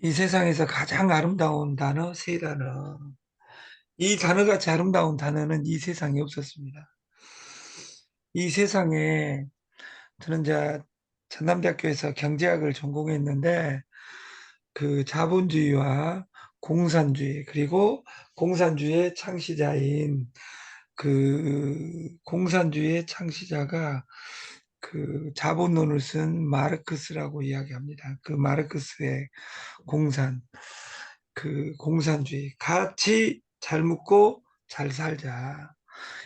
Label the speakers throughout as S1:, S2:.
S1: 이 세상에서 가장 아름다운 단어 세 단어. 이 단어같이 아름다운 단어는 이 세상에 없었습니다. 이 세상에 저는 이제 전남대학교에서 경제학을 전공했는데 그 자본주의와 공산주의 그리고 공산주의의 창시자인 그 공산주의의 창시자가 그 자본론을 쓴 마르크스라고 이야기합니다. 그 마르크스의 공산, 그 공산주의, 같이 잘 묵고 잘 살자.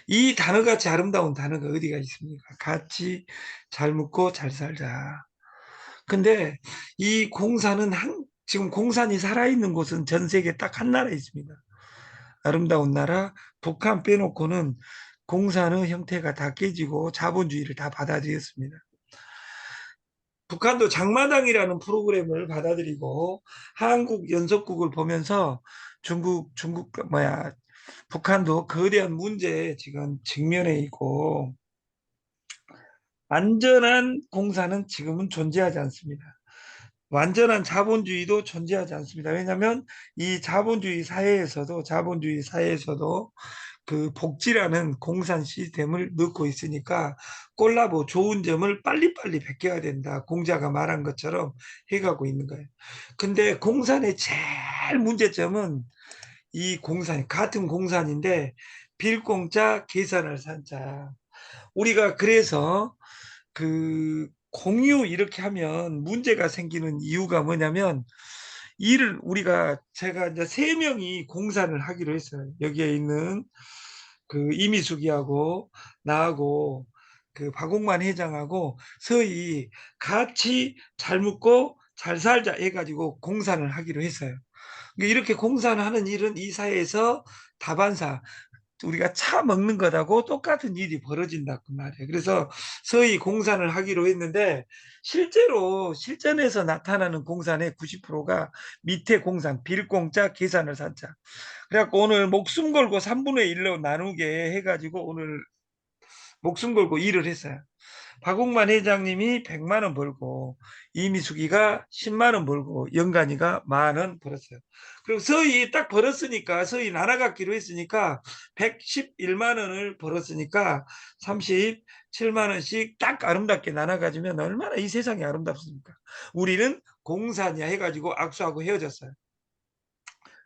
S1: 이 단어같이 아름다운 단어가 어디가 있습니까? 같이 잘 묵고 잘 살자. 근데 이 공산은 지금 공산이 살아있는 곳은 전 세계 딱 한 나라 있습니다. 아름다운 나라, 북한 빼놓고는 공산의 형태가 다 깨지고 자본주의를 다 받아들였습니다. 북한도 장마당이라는 프로그램을 받아들이고 한국 연속국을 보면서 중국 뭐야 북한도 거대한 문제에 지금 직면해 있고 완전한 공산은 지금은 존재하지 않습니다. 완전한 자본주의도 존재하지 않습니다. 왜냐하면 이 자본주의 사회에서도 그 복지라는 공산 시스템을 넣고 있으니까 콜라보 좋은 점을 빨리빨리 베껴야 된다. 공자가 말한 것처럼 해가고 있는 거예요. 근데 공산의 제일 문제점은 이 공산, 같은 공산인데 빌공짜 계산을 산자. 우리가 그래서 그 공유 이렇게 하면 문제가 생기는 이유가 뭐냐면 제가 이제 세 명이 공산을 하기로 했어요. 여기에 있는 그 이미숙이하고 나하고 그 박홍만 회장하고 서희 같이 잘 묵고 잘 살자 해가지고 공산을 하기로 했어요. 그러니까 이렇게 공산하는 일은 이 사회에서 다반사 우리가 차 먹는 것하고 똑같은 일이 벌어진다고 말이에요. 그래서 서희 공산을 하기로 했는데 실제로 실전에서 나타나는 공산의 90%가 밑에 공산, 빌공짜, 계산을 산자. 그래갖고 오늘 목숨 걸고 3분의 1로 나누게 해가지고 오늘 목숨 걸고 일을 했어요. 박홍만 회장님이 100만 원 벌고 이미숙이가 10만 원 벌고 영간이가 10,000원 벌었어요. 그리고 서희 딱 벌었으니까 서희 나눠 갖기로 했으니까 111만 원을 벌었으니까 37만 원씩 딱 아름답게 나눠 가지면 얼마나 이 세상이 아름답습니까? 우리는 공산이야 해가지고 악수하고 헤어졌어요.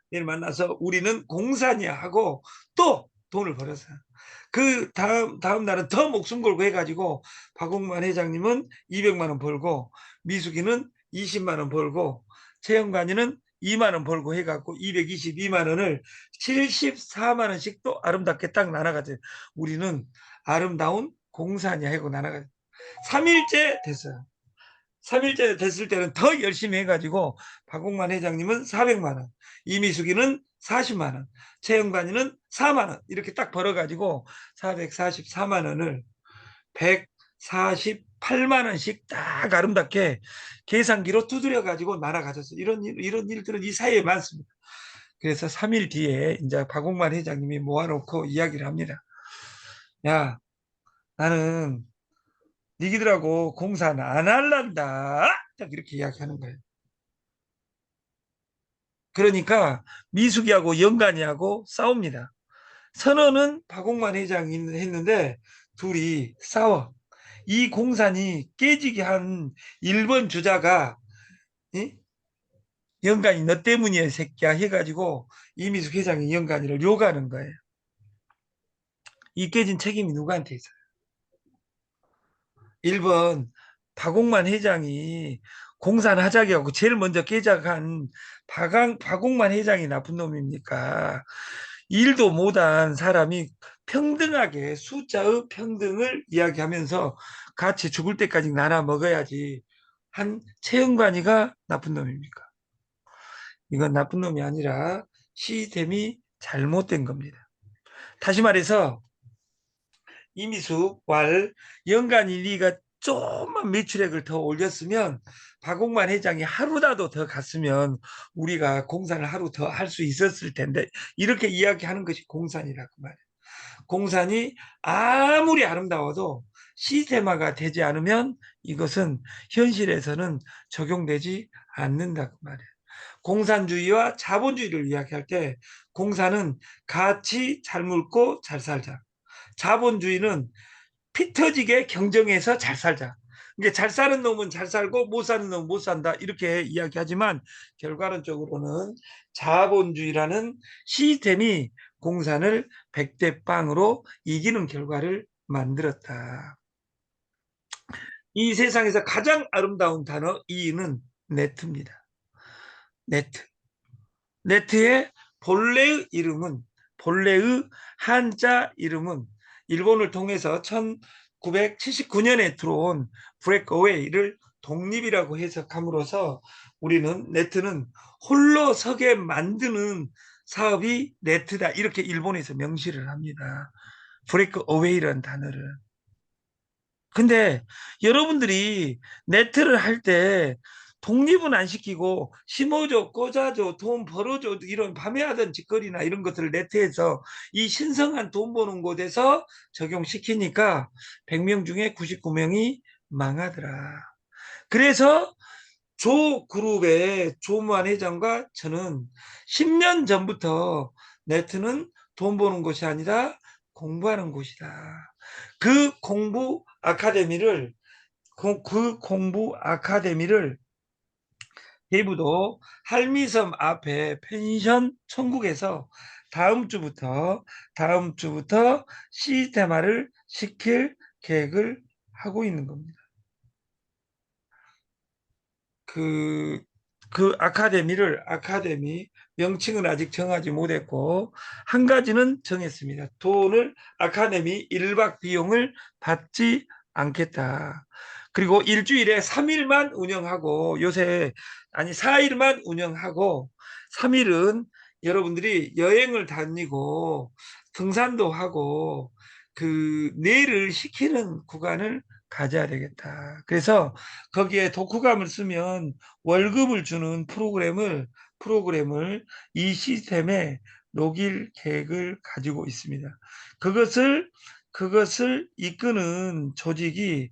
S1: 내일 만나서 우리는 공산이야 하고 또 돈을 벌었어요. 그 다음 날은 더 목숨 걸고 해가지고 박홍만 회장님은 200만 원 벌고 미숙이는 20만 원 벌고 최영관이는 2만 원 벌고 해갖고 222만 원을 74만 원씩 또 아름답게 딱 나눠가지고 우리는 아름다운 공산이야 하고 나눠가지고 3일째 됐어요. 3일째 됐을 때는 더 열심히 해가지고 박홍만 회장님은 400만 원, 이미숙이는 40만 원, 최영관이는 4만 원 이렇게 딱 벌어가지고 444만 원을 148만 원씩 딱 아름답게 계산기로 두드려 가지고 날아 가졌어요. 이런 일들은 이 사회에 많습니다. 그래서 3일 뒤에 이제 박홍만 회장님이 모아놓고 이야기를 합니다. 야, 나는 니기들하고 공사는 안 할란다. 딱 이렇게 이야기하는 거예요. 그러니까 미숙이하고 영간이하고 싸웁니다. 선언은 박홍만 회장이 했는데 둘이 싸워. 이 공산이 깨지게 한 1번 주자가 이? 영간이 너 때문이야 새끼야 해가지고 이미숙 회장이 영간이를 욕하는 거예요. 이 깨진 책임이 누구한테 있어요? 1번 박홍만 회장이 공산하자기 하고 제일 먼저 깨작한 박홍만 회장이 나쁜 놈입니까? 일도 못한 사람이 평등하게 숫자의 평등을 이야기하면서 같이 죽을 때까지 나눠 먹어야지 한 최영관이가 나쁜 놈입니까? 이건 나쁜 놈이 아니라 시스템이 잘못된 겁니다. 다시 말해서 이미숙, 왈, 연간 1위가 조금만 매출액을 더 올렸으면 박홍만 회장이 하루라도 더 갔으면 우리가 공산을 하루 더 할 수 있었을 텐데 이렇게 이야기하는 것이 공산이라고 말이에요. 공산이 아무리 아름다워도 시스템화가 되지 않으면 이것은 현실에서는 적용되지 않는다고 말이에요. 공산주의와 자본주의를 이야기할 때 공산은 같이 잘 물고 잘 살자. 자본주의는 피 터지게 경쟁해서 잘 살자. 그러니까 잘 사는 놈은 잘 살고 못 사는 놈은 못 산다. 이렇게 이야기하지만 결과론적으로는 자본주의라는 시스템이 공산을 백대 빵으로 이기는 결과를 만들었다. 이 세상에서 가장 아름다운 단어 이는 네트입니다. 네트. 네트의 본래의 한자 이름은 일본을 통해서 1979년에 들어온 브레이크어웨이를 독립이라고 해석함으로써 우리는 네트는 홀로 서게 만드는 사업이 네트다. 이렇게 일본에서 명시를 합니다. 브레이크어웨이라는 단어를. 근데 여러분들이 네트를 할 때 독립은 안 시키고 심어줘, 꽂아줘, 돈 벌어줘 이런 밤에 하던 짓거리나 이런 것들을 네트에서 이 신성한 돈 버는 곳에서 적용시키니까 100명 중에 99명이 망하더라. 그래서 조 그룹의 조무한 회장과 저는 10년 전부터 네트는 돈 버는 곳이 아니라 공부하는 곳이다. 그 공부 아카데미를 그 공부 아카데미를 대부도 할미섬 앞에 펜션 천국에서 다음 주부터 시스테마를 시킬 계획을 하고 있는 겁니다. 그, 그 아카데미 명칭은 아직 정하지 못했고, 한 가지는 정했습니다. 아카데미 1박 비용을 받지 않겠다. 그리고 일주일에 3일만 운영하고, 아니, 4일만 운영하고, 3일은 여러분들이 여행을 다니고, 등산도 하고, 그, 뇌를 식히는 구간을 가져야 되겠다. 그래서 거기에 독후감을 쓰면 월급을 주는 프로그램을 이 시스템에 녹일 계획을 가지고 있습니다. 그것을 이끄는 조직이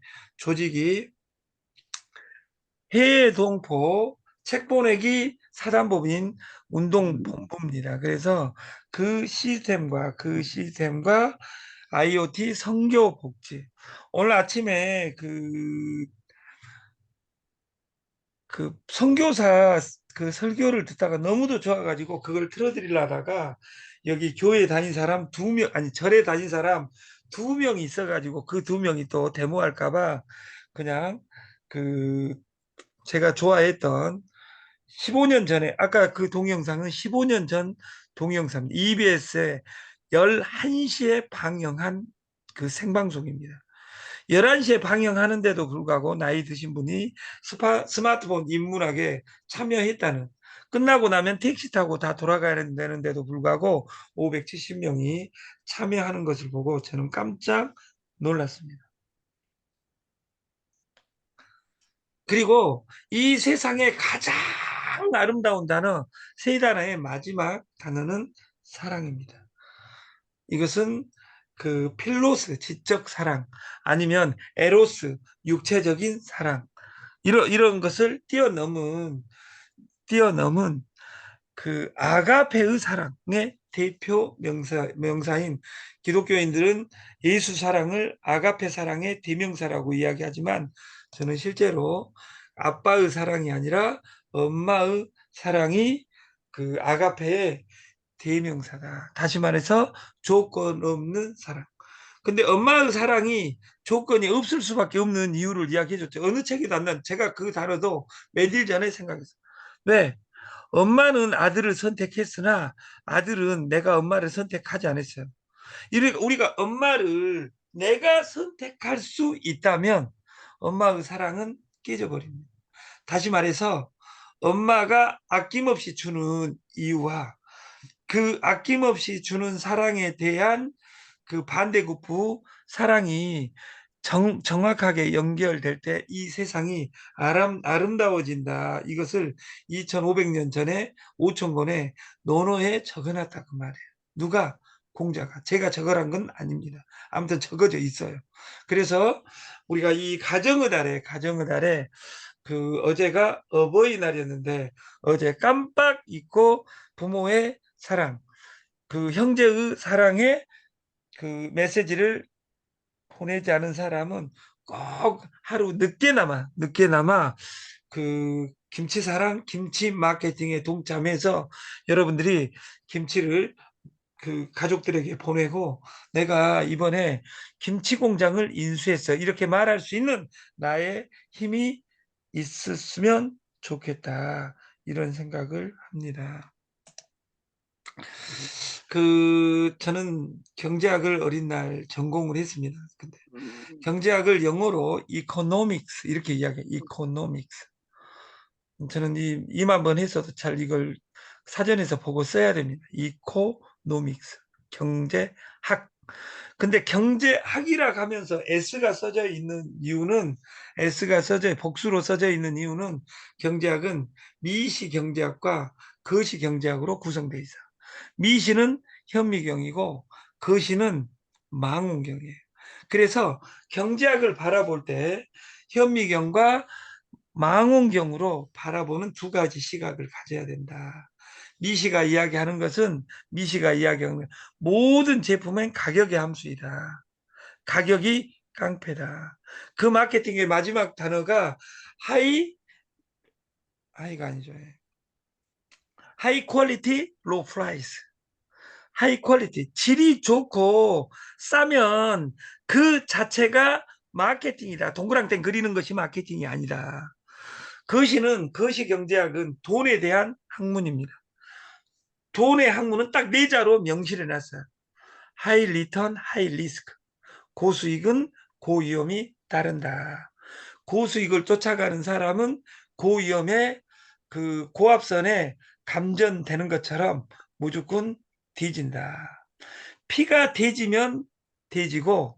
S1: 해외 동포 책 보내기 사단법인 운동본부입니다. 그래서 그 시스템과 IoT 성교 복지. 오늘 아침에 그 선교사 그 설교를 듣다가 너무도 좋아가지고 그걸 틀어드리려다가 여기 교회 다닌 사람 2명, 아니 절에 다닌 사람 2명이 있어가지고 그 2명이 또 데모할까봐 그냥 그 제가 좋아했던 15년 전에 아까 그 동영상은 15년 전 동영상 EBS에 11시에 방영한 그 생방송입니다. 11시에 방영하는데도 불구하고 나이 드신 분이 스마트폰 입문하게 참여했다는, 끝나고 나면 택시 타고 다 돌아가야 되는데도 불구하고 570명이 참여하는 것을 보고 저는 깜짝 놀랐습니다. 그리고 이 세상에 가장 아름다운 단어, 세 단어의 마지막 단어는 사랑입니다. 이것은 그 필로스, 지적 사랑, 아니면 에로스, 육체적인 사랑, 이런 것을 뛰어넘은 그 아가페의 사랑의 대표 명사인, 기독교인들은 예수 사랑을 아가페 사랑의 대명사라고 이야기하지만 저는 실제로 아빠의 사랑이 아니라 엄마의 사랑이 그 아가페의 대명사다. 다시 말해서 조건 없는 사랑. 근데 엄마의 사랑이 조건이 없을 수밖에 없는 이유를 이야기해 줬죠. 어느 책에도 안 난, 제가 그 단어도 며칠 전에 생각했어요. 왜? 엄마는 아들을 선택했으나 아들은 내가 엄마를 선택하지 않았어요. 우리가 엄마를 내가 선택할 수 있다면 엄마의 사랑은 깨져버립니다. 다시 말해서 엄마가 아낌없이 주는 이유와 그 아낌없이 주는 사랑에 대한 그 반대급부 사랑이 정확하게 연결될 때 이 세상이 아름다워진다. 이것을 2500년 전에 5000권의 논어에 적어놨다 그 말이에요. 누가? 공자가. 제가 적어란 건 아닙니다. 아무튼 적어져 있어요. 그래서 우리가 이 가정의 달에 그 어제가 어버이날이었는데 어제 깜빡 잊고 부모의 사랑, 그 형제의 사랑에 그 메시지를 보내지 않은 사람은 꼭 하루 늦게나마 그 김치 사랑, 김치 마케팅에 동참해서 여러분들이 김치를 그 가족들에게 보내고 내가 이번에 김치 공장을 인수했어. 이렇게 말할 수 있는 나의 힘이 있었으면 좋겠다. 이런 생각을 합니다. 그 저는 경제학을 어린 날 전공을 했습니다. 근데 경제학을 영어로 economics 이렇게 이야기해요. economics. 저는 이만 번 했어도 잘 이걸 사전에서 보고 써야 됩니다. economics. 경제학. 근데 경제학이라 하면서 S가 써져 있는 이유는 S가 복수로 써져 있는 이유는 경제학은 미시 경제학과 거시 경제학으로 구성되어 있어요. 미시는 현미경이고 거시는 망원경이에요. 그래서 경제학을 바라볼 때 현미경과 망원경으로 바라보는 두 가지 시각을 가져야 된다. 미시가 이야기하는 모든 제품은 가격의 함수이다. 가격이 깡패다. 그 마케팅의 마지막 단어가 하이가 아니죠. 하이 퀄리티, 로 프라이스. 하이 퀄리티, 질이 좋고 싸면 그 자체가 마케팅이다. 동그랑땡 그리는 것이 마케팅이 아니다. 거시 경제학은 돈에 대한 학문입니다. 돈의 학문은 딱 네 자로 명시해 놨어요. 하이 리턴, 하이 리스크. 고수익은 고위험이 따른다. 고수익을 쫓아가는 사람은 고위험에 그 고압선에 감전되는 것처럼 무조건 뒤진다. 피가 돼지면 돼지고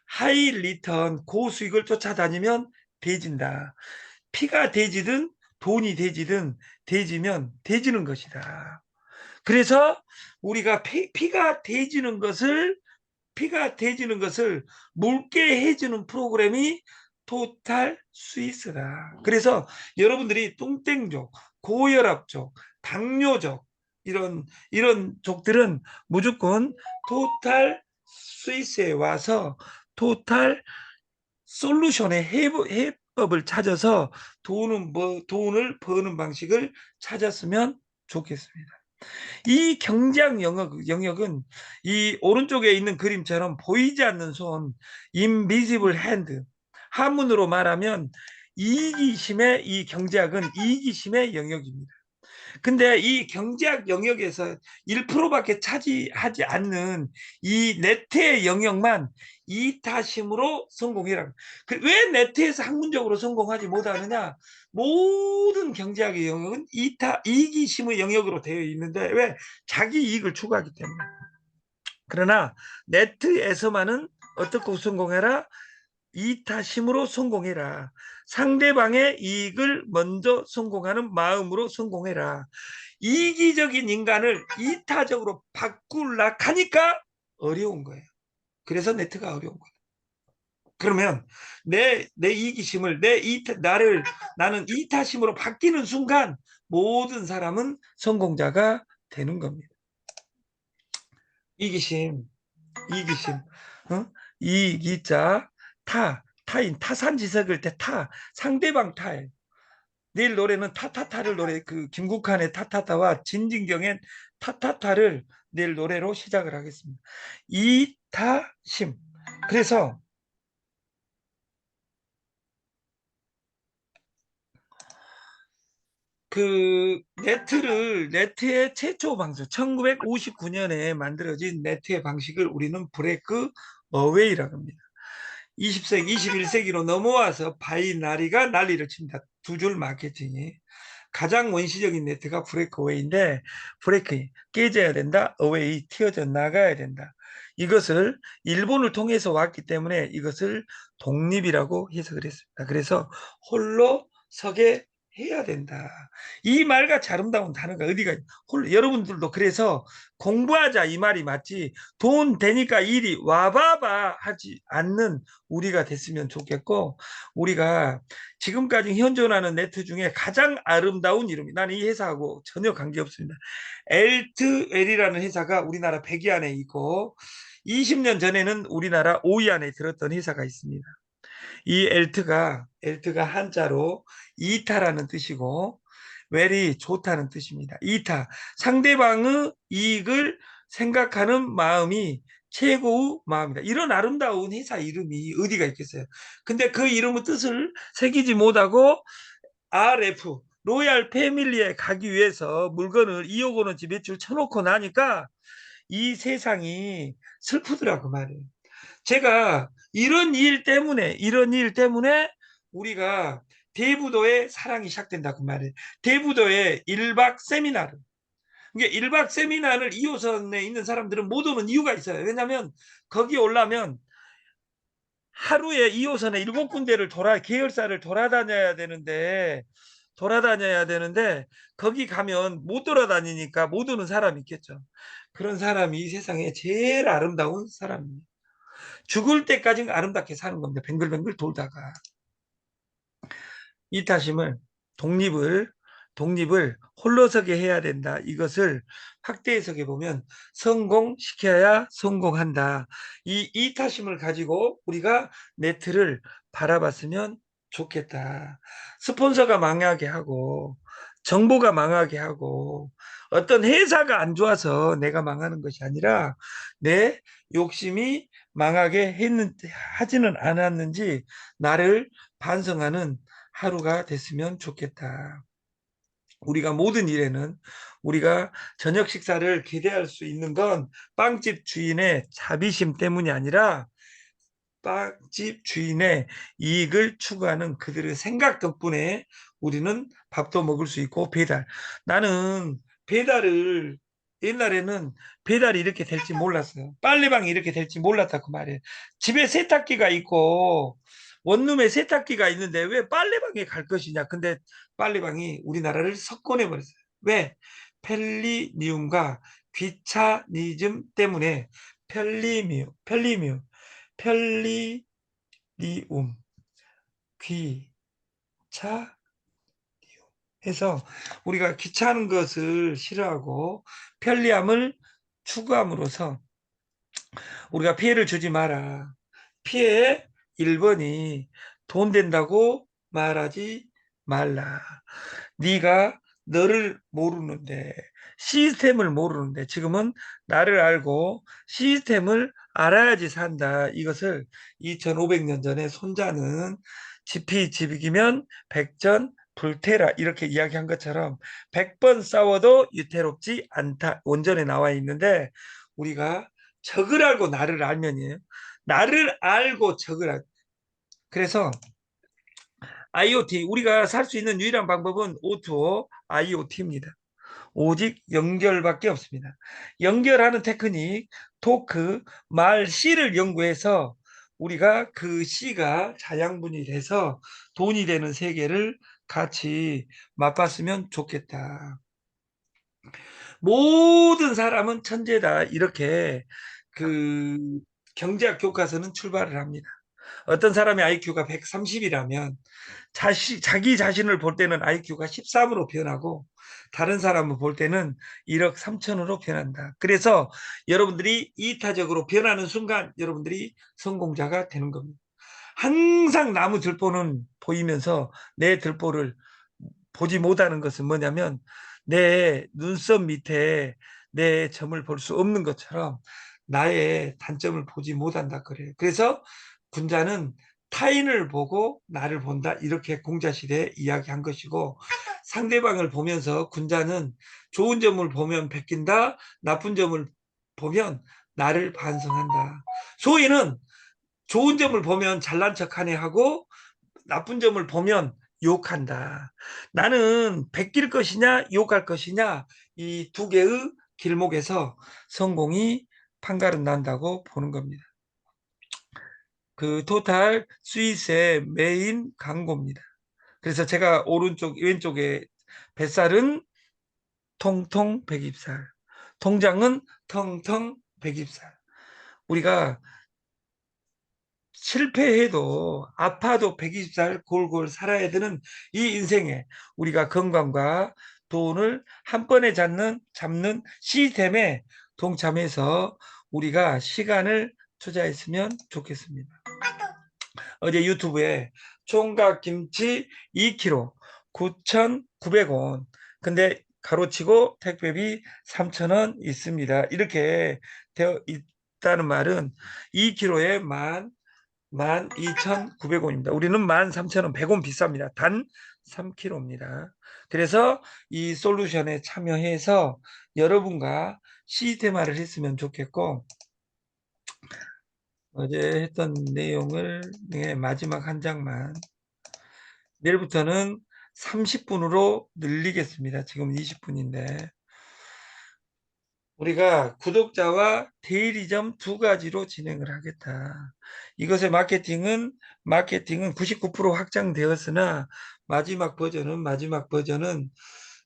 S1: 하이 리턴 고수익을 쫓아다니면 돼진다. 피가 돼지든 돈이 돼지든 돼지면 돼지는 것이다. 그래서 우리가 피가 돼지는 것을 묽게 해주는 프로그램이 토탈 스위스다. 그래서 여러분들이 뚱땡족, 고혈압족, 당뇨족 이런 족들은 무조건 토탈 스위스에 와서 토탈 솔루션의 해법을 찾아서 돈을 버는 방식을 찾았으면 좋겠습니다. 이 경제학 영역은 이 오른쪽에 있는 그림처럼 보이지 않는 손, invisible hand. 한문으로 말하면 이기심의 이 경제학은 이기심의 영역입니다. 근데 이 경제학 영역에서 1%밖에 차지하지 않는 이 네트의 영역만 이타심으로 성공해라. 왜 네트에서 학문적으로 성공하지 못하느냐? 모든 경제학의 영역은 이기심의 영역으로 되어 있는데 왜? 자기 이익을 추구하기 때문에. 그러나 네트에서만은 어떻게 성공해라? 이타심으로 성공해라. 상대방의 이익을 먼저 성공하는 마음으로 성공해라. 이기적인 인간을 이타적으로 바꾸려 하니까 어려운 거예요. 그래서 네트가 어려운 거예요. 그러면 내 이기심을 나는 이타심으로 바뀌는 순간 모든 사람은 성공자가 되는 겁니다. 이기심, 어? 이기자 타인 타산지석일 때 상대방 타예요. 내일 노래는 타타타를 노래 그 김국환의 타타타와 진진경의 타타타를 내일 노래로 시작을 하겠습니다. 이타심. 그래서 그 네트의 최초 방식 1959년에 만들어진 네트의 방식을 우리는 브레이크 어웨이라고 합니다. 20세기, 21세기로 넘어와서 바이나리가 난리를 칩니다. 두 줄 마케팅이. 가장 원시적인 네트가 브레이크웨이인데 브레이크 깨져야 된다. 어웨이 튀어져 나가야 된다. 이것을 일본을 통해서 왔기 때문에 이것을 독립이라고 해석을 했습니다. 그래서 홀로 서게 해야 된다. 이 말같이 아름다운 단어가 어디가 여러분들도 그래서 공부하자 이 말이 맞지 돈 되니까 일이 와봐봐 하지 않는 우리가 됐으면 좋겠고 우리가 지금까지 현존하는 네트 중에 가장 아름다운 이름이 나는 이 회사하고 전혀 관계없습니다. 엘트웰이라는 회사가 우리나라 100위 안에 있고 20년 전에는 우리나라 5위 안에 들었던 회사가 있습니다. 이 엘트가 한자로 이타라는 뜻이고 웰이 좋다는 뜻입니다. 이타 상대방의 이익을 생각하는 마음이 최고의 마음이다. 이런 아름다운 회사 이름이 어디가 있겠어요. 근데 그 이름의 뜻을 새기지 못하고 RF 로얄 패밀리에 가기 위해서 물건을 2억 원어치 매출 쳐놓고 나니까 이 세상이 슬프더라고 말이에요. 제가 이런 일 때문에 우리가 대부도의 사랑이 시작된다고 말해요. 대부도의 1박 세미나를. 이게 1박 세미나를 2호선에 있는 사람들은 못 오는 이유가 있어요. 왜냐하면 거기 올라면 하루에 2호선에 7군데를 계열사를 돌아다녀야 되는데 거기 가면 못 돌아다니니까 못 오는 사람이 있겠죠. 그런 사람이 이 세상에 제일 아름다운 사람입니다. 죽을 때까지 아름답게 사는 겁니다. 뱅글뱅글 돌다가. 이타심을 독립을 독립을 홀로서게 해야 된다. 이것을 확대 해석해 보면 성공시켜야 성공한다. 이 이타심을 가지고 우리가 네트를 바라봤으면 좋겠다. 스폰서가 망하게 하고 정보가 망하게 하고 어떤 회사가 안 좋아서 내가 망하는 것이 아니라 내 욕심이 망하게 하지는 않았는지 나를 반성하는 하루가 됐으면 좋겠다. 우리가 모든 일에는 우리가 저녁 식사를 기대할 수 있는 건 빵집 주인의 자비심 때문이 아니라 빵집 주인의 이익을 추구하는 그들의 생각 덕분에 우리는 밥도 먹을 수 있고 나는 배달을 옛날에는 배달이 이렇게 될지 몰랐어요. 빨래방이 이렇게 될지 몰랐다고 말이에요. 집에 세탁기가 있고 원룸에 세탁기가 있는데 왜 빨래방에 갈 것이냐. 근데 빨래방이 우리나라를 석권해 버렸어요. 왜? 편리니움과 귀차니즘 때문에 편리미움, 귀차 해서 우리가 귀찮은 것을 싫어하고 편리함을 추구함으로써 우리가 피해를 주지 마라. 피해 1번이 돈 된다고 말하지 말라. 네가 너를 모르는데 시스템을 모르는데 지금은 나를 알고 시스템을 알아야지 산다. 이것을 2500년 전에 손자는 지피 지비기면 백전 불태라 이렇게 이야기한 것처럼 100번 싸워도 유태롭지 않다. 원전에 나와 있는데 우리가 적을 알고 나를 알면이에요. 나를 알고 적을 알. 그래서 IoT 우리가 살 수 있는 유일한 방법은 O2O IoT입니다. 오직 연결밖에 없습니다. 연결하는 테크닉, 토크, 말 C를 연구해서 우리가 그 C가 자양분이 돼서 돈이 되는 세계를 같이 맛봤으면 좋겠다. 모든 사람은 천재다. 이렇게 그 경제학 교과서는 출발을 합니다. 어떤 사람의 IQ가 130이라면 자기 자신을 볼 때는 IQ가 13으로 변하고 다른 사람을 볼 때는 1억 3천으로 변한다. 그래서 여러분들이 이타적으로 변하는 순간 여러분들이 성공자가 되는 겁니다. 항상 나무 들보는 보이면서 내 들보를 보지 못하는 것은 뭐냐면 내 눈썹 밑에 내 점을 볼 수 없는 것처럼 나의 단점을 보지 못한다 그래요. 그래서 군자는 타인을 보고 나를 본다 이렇게 공자시대에 이야기한 것이고 상대방을 보면서 군자는 좋은 점을 보면 베낀다 나쁜 점을 보면 나를 반성한다. 소위는 좋은 점을 보면 잘난 척하네 하고 나쁜 점을 보면 욕한다. 나는 베낄 것이냐 욕할 것이냐 이 두 개의 길목에서 성공이 판가름 난다고 보는 겁니다. 그 토탈 스윗의 메인 광고입니다. 그래서 제가 왼쪽에 뱃살은 통통 120살, 통장은 텅텅 120살. 우리가 실패해도 아파도 120살 골골 살아야 되는 이 인생에 우리가 건강과 돈을 한 번에 잡는 시스템에 동참해서 우리가 시간을 투자했으면 좋겠습니다. 어제 유튜브에 총각 김치 2kg 9,900원. 근데 가로치고 택배비 3,000원 있습니다. 이렇게 되어 있다는 말은 2kg에 12,900원입니다. 우리는 13,000원, 100원 비쌉니다. 단 3kg입니다. 그래서 이 솔루션에 참여해서 여러분과 시스템화를 했으면 좋겠고, 어제 했던 내용을 마지막 한 장만, 내일부터는 30분으로 늘리겠습니다. 지금 20분인데 우리가 구독자와 대리점 두 가지로 진행을 하겠다. 이것의 마케팅은 99% 확장되었으나 마지막 버전은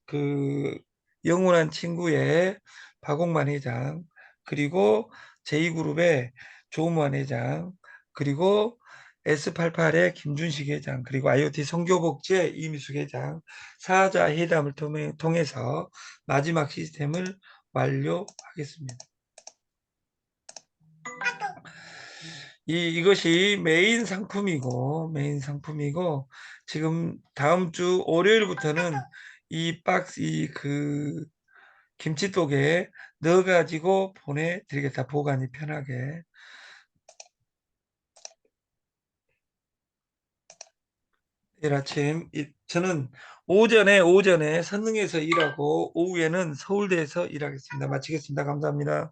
S1: 그 영원한 친구의 박홍만 회장, 그리고 제2그룹의 조무환 회장, 그리고 S88의 김준식 회장, 그리고 IoT 성교복지의 이미숙 회장, 사자 회담을 통해서 마지막 시스템을 완료하겠습니다. 이것이 메인 상품이고, 지금 다음 주 월요일부터는 이 김치독에 넣어가지고 보내드리겠다. 보관이 편하게. 내일 아침, 저는 오전에 선릉에서 일하고, 오후에는 서울대에서 일하겠습니다. 마치겠습니다. 감사합니다.